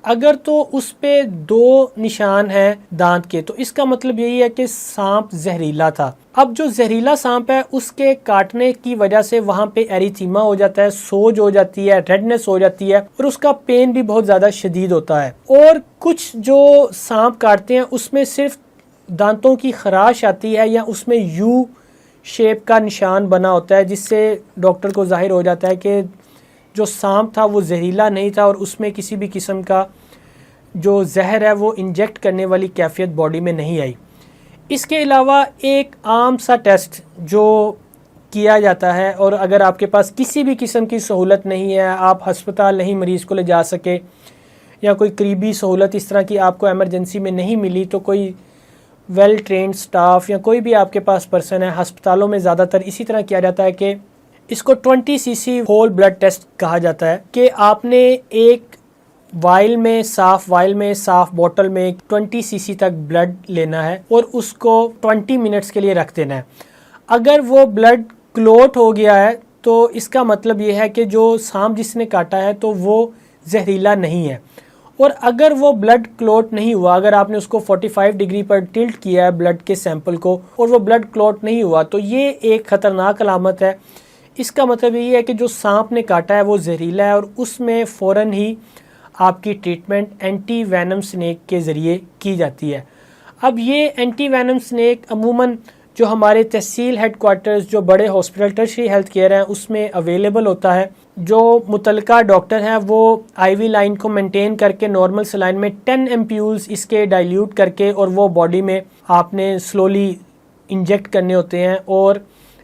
अगर तो उस पे 2 निशान हैं दांत के, तो इसका मतलब यही है कि सांप जहरीला था। अब जो जहरीला सांप है उसके काटने की वजह से वहां पे एरिथीमा हो जाता है, सोज हो जाती है, रेडनेस हो जाती है और उसका पेन भी बहुत ज़्यादा शदीद होता है। और कुछ जो सांप काटते हैं उसमें सिर्फ दांतों की खराश आती है या उसमें यू शेप का निशान बना होता है, जिससे डॉक्टर को जाहिर हो जाता है कि जो सांप था वो जहरीला नहीं था और उसमें किसी भी किस्म का जो जहर है वो इंजेक्ट करने वाली कैफियत बॉडी में नहीं आई। इसके अलावा एक आम सा टेस्ट जो किया जाता है, और अगर आपके पास किसी भी किस्म की सहूलत नहीं है, आप हस्पताल नहीं मरीज़ को ले जा सके या कोई करीबी सहूलत इस तरह की आपको एमरजेंसी में नहीं मिली, तो कोई वेल ट्रेंड स्टाफ या कोई भी आपके पास पर्सन है, हस्पतालों में ज़्यादातर इसी तरह किया जाता है कि इसको 20 सीसी होल ब्लड टेस्ट कहा जाता है, कि आपने एक वाइल में साफ बोतल में 20 सीसी तक ब्लड लेना है और उसको 20 मिनट्स के लिए रख देना है। अगर वो ब्लड क्लोट हो गया है तो इसका मतलब ये है कि जो सांप जिसने काटा है तो वो जहरीला नहीं है। और अगर वो ब्लड क्लोट नहीं हुआ, अगर आपने उसको 45 डिग्री पर टिल्ट किया है ब्लड के सैंपल को और वो ब्लड क्लोट नहीं हुआ, तो ये एक ख़तरनाक अलामत है। इसका मतलब ये है कि जो सांप ने काटा है वो जहरीला है और उसमें फ़ौरन ही आपकी ट्रीटमेंट एंटी वैनम स्नेक के ज़रिए की जाती है। अब ये एंटी वैनम स्नेक अमूमन जो हमारे तहसील हेडक्वार्टर्स, जो बड़े हॉस्पिटल टर्शरी हेल्थ केयर हैं, उसमें अवेलेबल होता है। जो मुतलका डॉक्टर हैं वो आईवी लाइन को मेंटेन करके नॉर्मल सलाइन में 10 एम्प्यूल्स इसके डाइल्यूट करके और वो बॉडी में आपने स्लोली इंजेक्ट करने होते हैं। और